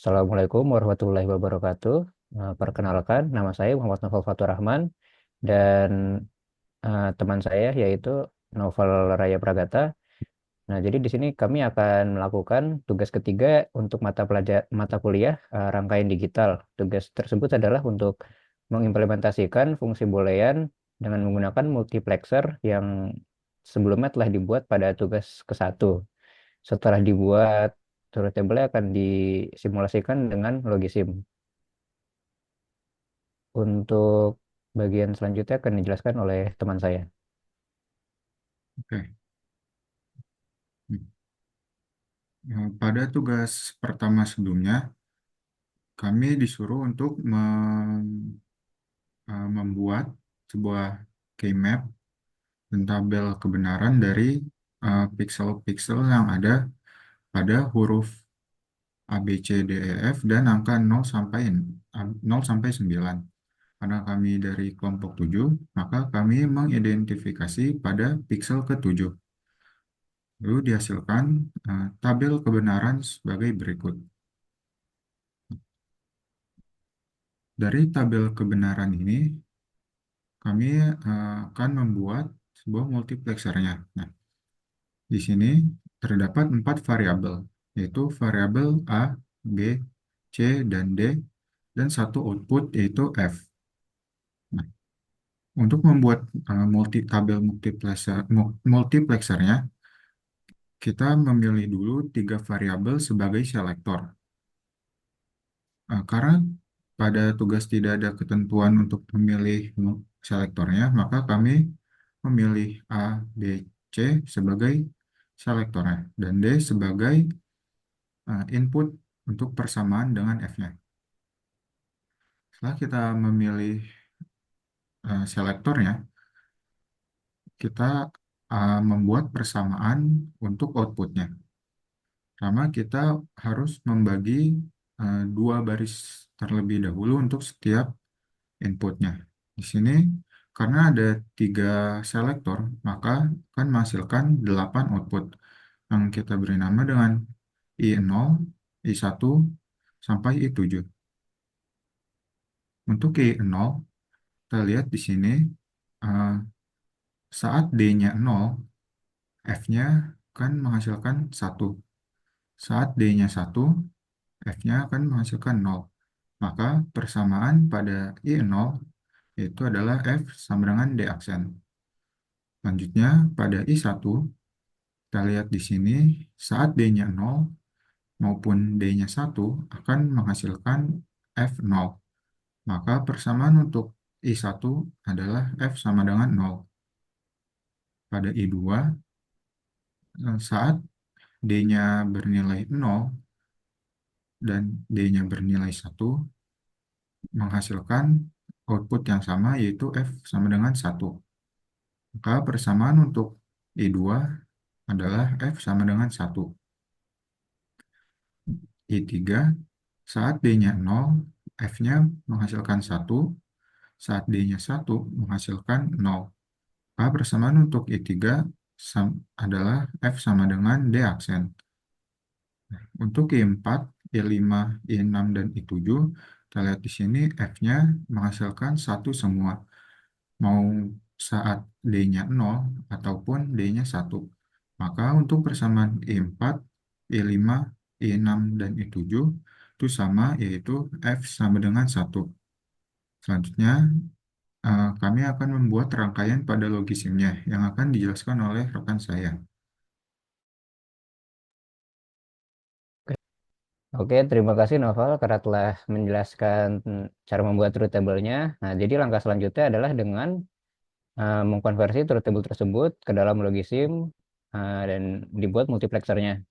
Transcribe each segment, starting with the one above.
Assalamualaikum warahmatullahi wabarakatuh. Perkenalkan, nama saya Muhammad Novel Fatur Rahman dan teman saya yaitu Novel Raya Pragata. Nah, jadi di sini kami akan melakukan tugas ketiga untuk mata kuliah rangkaian digital. Tugas tersebut adalah untuk mengimplementasikan fungsi boolean dengan menggunakan multiplexer yang sebelumnya telah dibuat pada tugas ke-1. Setelah dibuat, truth table akan disimulasikan dengan logisim. Untuk bagian selanjutnya akan dijelaskan oleh teman saya. Oke. Pada tugas pertama sebelumnya, kami disuruh untuk membuat sebuah key map dan tabel kebenaran dari pixel-pixel yang ada pada huruf A, B, C, D, E, F dan angka 0 sampai 9. Karena kami dari kelompok 7, maka kami mengidentifikasi pada pixel ke-7. Lalu dihasilkan tabel kebenaran sebagai berikut. Dari tabel kebenaran ini, kami akan membuat sebuah multiplexernya. Nah, di sini terdapat 4 variabel, yaitu variabel A, B, C, dan D, dan satu output yaitu F. Nah, untuk membuat tabel multiplexernya, kita memilih dulu 3 variabel sebagai selektor. Karena pada tugas tidak ada ketentuan untuk memilih selektornya, maka kami memilih A, B, C sebagai selektornya dan D sebagai input untuk persamaan dengan F-nya. Setelah kita memilih selektornya, kita membuat persamaan untuk outputnya. Pertama, kita harus membagi 2 baris terlebih dahulu untuk setiap inputnya. Di sini, karena ada 3 selektor, maka akan menghasilkan 8 output yang kita beri nama dengan I0, I1, sampai I7. Untuk I0, kita lihat di sini, eh, saat D-nya 0, F-nya akan menghasilkan 1. Saat D-nya 1, F-nya akan menghasilkan 0. Maka persamaan pada I0 itu adalah F sama dengan D aksen. Selanjutnya, pada I1, kita lihat di sini, saat D-nya 0 maupun D-nya 1 akan menghasilkan F0. Maka persamaan untuk I1 adalah F sama dengan 0. Pada I2, saat D-nya bernilai 0 dan D-nya bernilai 1, menghasilkan output yang sama yaitu F sama dengan 1. Maka persamaan untuk I2 adalah F sama dengan 1. I3, saat D-nya 0, F-nya menghasilkan 1, saat D-nya 1 menghasilkan 0. Maka persamaan untuk I3 adalah F sama dengan D aksen. Untuk I4, I5, I6, dan I7, kita lihat di sini F-nya menghasilkan 1 semua. Mau saat D-nya 0 ataupun D-nya 1. Maka untuk persamaan I4, I5, I6, dan I7 itu sama, yaitu F sama dengan 1. Selanjutnya, kami akan membuat rangkaian pada logisimnya yang akan dijelaskan oleh rekan saya. Oke, terima kasih Novel karena telah menjelaskan cara membuat truth table-nya. Nah, jadi langkah selanjutnya adalah dengan mengkonversi truth table tersebut ke dalam logisim dan dibuat multiplexernya.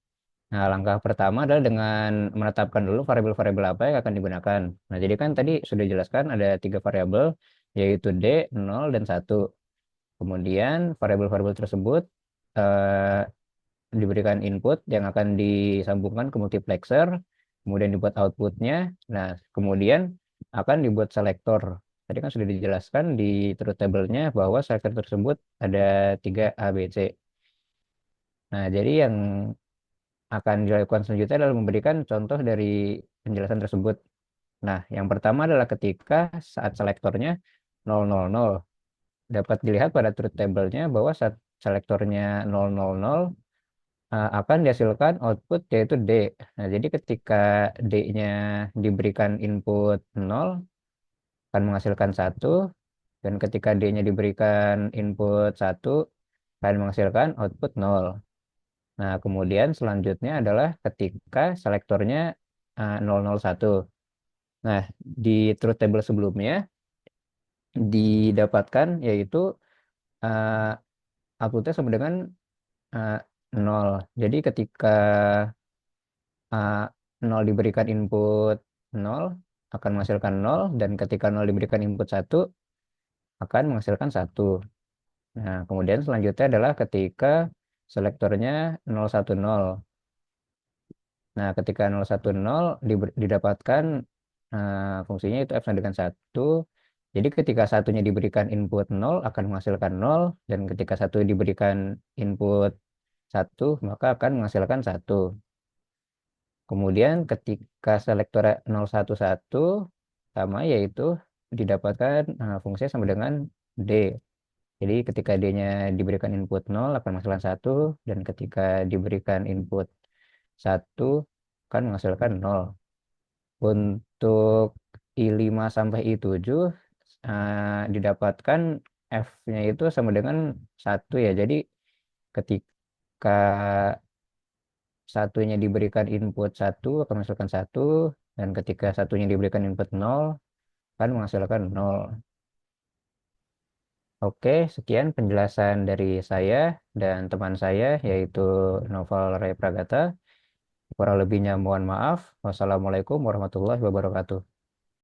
Nah, langkah pertama adalah dengan menetapkan dulu variabel-variabel apa yang akan digunakan. Nah, jadi kan tadi sudah dijelaskan ada 3 variabel, yaitu D, 0, dan 1. Kemudian variabel-variabel tersebut eh, diberikan input yang akan disambungkan ke multiplexer, kemudian dibuat outputnya. Nah, kemudian akan dibuat selektor. Tadi kan sudah dijelaskan di truth table-nya bahwa selektor tersebut ada 3 A, B, C. Nah, jadi yang akan dilakukan selanjutnya adalah memberikan contoh dari penjelasan tersebut. Nah, yang pertama adalah ketika saat selektornya 000, dapat dilihat pada truth table-nya bahwa saat selektornya 000 akan dihasilkan output yaitu D. Nah, jadi ketika D-nya diberikan input 0 akan menghasilkan 1, dan ketika D-nya diberikan input 1 akan menghasilkan output 0. Nah, kemudian selanjutnya adalah ketika selektornya 001. Nah, di truth table sebelumnya didapatkan yaitu uh, outputnya sama dengan uh, 0. Jadi ketika uh, 0 diberikan input 0 akan menghasilkan 0, dan ketika 0 diberikan input 1 akan menghasilkan 1. Nah, kemudian selanjutnya adalah ketika selektornya 010. Nah, ketika 010 didapatkan fungsinya itu f sama dengan 1. Jadi ketika satunya diberikan input 0 akan menghasilkan 0, dan ketika satu diberikan input 1 maka akan menghasilkan 1. Kemudian ketika selektor 011 sama yaitu didapatkan fungsinya sama dengan D. Jadi ketika D-nya diberikan input 0 akan menghasilkan 1, dan ketika diberikan input 1 akan menghasilkan 0. Untuk I5 sampai I7 didapatkan F-nya itu sama dengan 1 ya. Jadi ketika satunya diberikan input 1 akan menghasilkan 1, dan ketika satunya diberikan input 0 akan menghasilkan 0. Oke, sekian penjelasan dari saya dan teman saya yaitu Noval Ray Pragata. Kurang lebihnya mohon maaf. Wassalamualaikum warahmatullahi wabarakatuh.